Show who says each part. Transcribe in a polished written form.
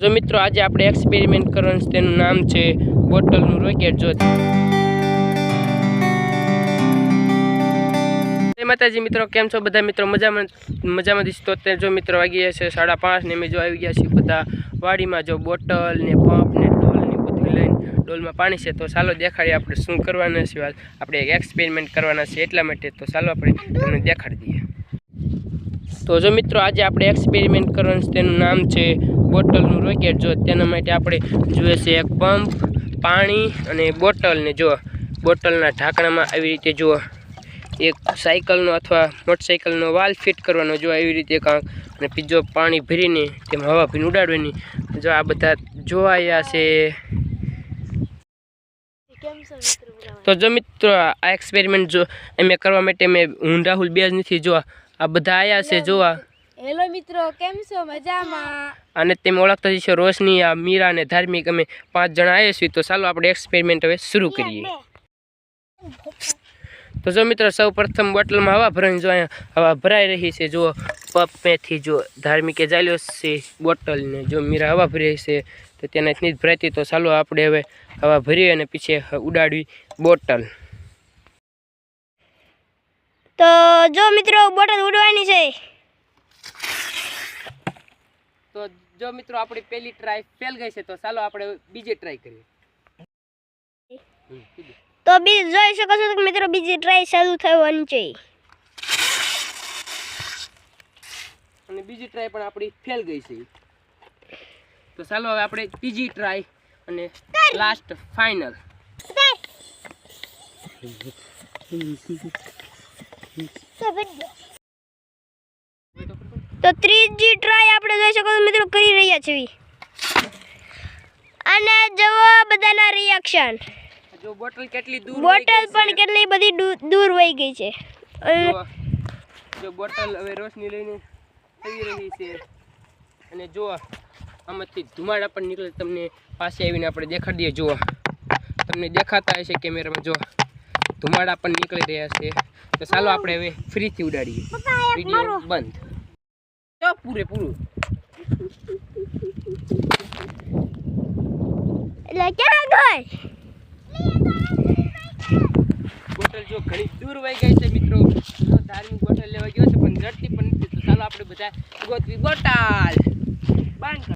Speaker 1: જો મિત્રો આજે આપણે એક્સપેરિમેન્ટ કરવાનું છે, તેનું નામ છે બોટલનું રોકેટ. જો જય માતાજી મિત્રો, કેમ છો બધા મિત્રો? મજામાં દીશ. તો જો મિત્રો વાગી ગયા છે 5:30 ને અમે જો આવી ગયા છીએ બધા વાડીમાં. જો બોટલ ને પંપ ને ડોલ ને બધું લઈને ડોલમાં પાણી છે. તો ચાલો દેખાડીએ આપણે શું કરવાના છે. આપણે એક એક્સપેરિમેન્ટ કરવાના છે એટલા માટે. તો ચાલો આપણે તમને દેખાડી દઈએ. તો જો મિત્રો આજે આપણે એક્સપેરિમેન્ટ કરવાનું છે, તેનું નામ છે બોટલનું રોકેટ. જો તેના માટે આપણે જોઈએ છે એક પંપ, પાણી અને બોટલ. ને જો બોટલના ઢાંકણામાં આવી રીતે જો એક સાયકલનો અથવા મોટરસાઇકલનો વાલ ફિટ કરવાનો. જો એવી રીતે કાંક. અને બીજો પાણી ભરીને તેમાં હવા ભરીને ઉડાડવાની. જો આ બધા જોવાયા છે. તો જો મિત્રો આ એક્સપેરિમેન્ટ જો અમે કરવા માટે હું રાહુલ બે જ નથી. જો આ બધા આયા છે જોવા.
Speaker 2: હેલો મિત્રો, કેમ છો? મજામાં.
Speaker 1: અને તમે ઓળખતા જશો રોશની, આ મીરા અને ધાર્મિક. અમે 5 જણા આવ્યા છીએ. તો ચાલો આપણે એક્સપેરિમેન્ટ હવે શરૂ કરીએ. તો જો મિત્રો સૌ પ્રથમ બોટલમાં હવા ભરવાની. જો અહીંયા હવા ભરાઈ રહી છે. જો પંપેથી જો ધાર્મિકે ચાલ્યો છે બોટલને. જો મીરા હવા ભરી છે તો તેનાથી જ ભરાતી. તો ચાલો આપણે હવે હવા ભરી અને પીછે ઉડાડવી બોટલ.
Speaker 2: તો જો મિત્રો બોટલ ઉડવાની છે.
Speaker 1: તો જો મિત્રો આપણી પહેલી ટ્રાય ફેલ ગઈ છે. તો ચાલો આપણે બીજી ટ્રાય કરીએ.
Speaker 2: તો બીજી જોઈ શકો છો મિત્રો, બીજી ટ્રાય ચાલુ થવાની છે.
Speaker 1: અને બીજી ટ્રાય પણ આપણી ફેલ ગઈ છે. તો ચાલો હવે આપણે ત્રીજી ટ્રાય અને લાસ્ટ ફાઇનલ.
Speaker 2: તો ત્રીજી ટ્રાય આપણે જોઈ શકો છો મિત્રો કરી રહ્યા છીએ. અને જુઓ બધાના રિએક્શન.
Speaker 1: જો બોટલ કેટલી દૂર
Speaker 2: બોટલ પણ કેટલી બધી દૂર વહી ગઈ છે.
Speaker 1: જો બોટલ હવે રોશની લઈને આવી રહી છે. અને જો આમાંથી ધુમાડા પણ નીકળે. તમને પાસે આવીને આપણે દેખાડી દઈએ. જુઓ તમને દેખાતા હશે કેમેરામાં. જો ધુમાડા પણ નીકળી રહ્યા છે. તો ચાલો આપણે હવે ફરીથી ઉડાડીએ. વિડીયો બંધ. જો પૂરેપૂરું
Speaker 2: એટલે ક્યાં ગઈ
Speaker 1: બોટલ? જો ઘણી દૂર વહી ગઈ છે મિત્રો. જો ધાર્મિક બોટલ લેવા ગયો છે પણ જડતી પણ નથી. તો ચાલો આપણે બધા ગોતવી બોટલ. બંધ.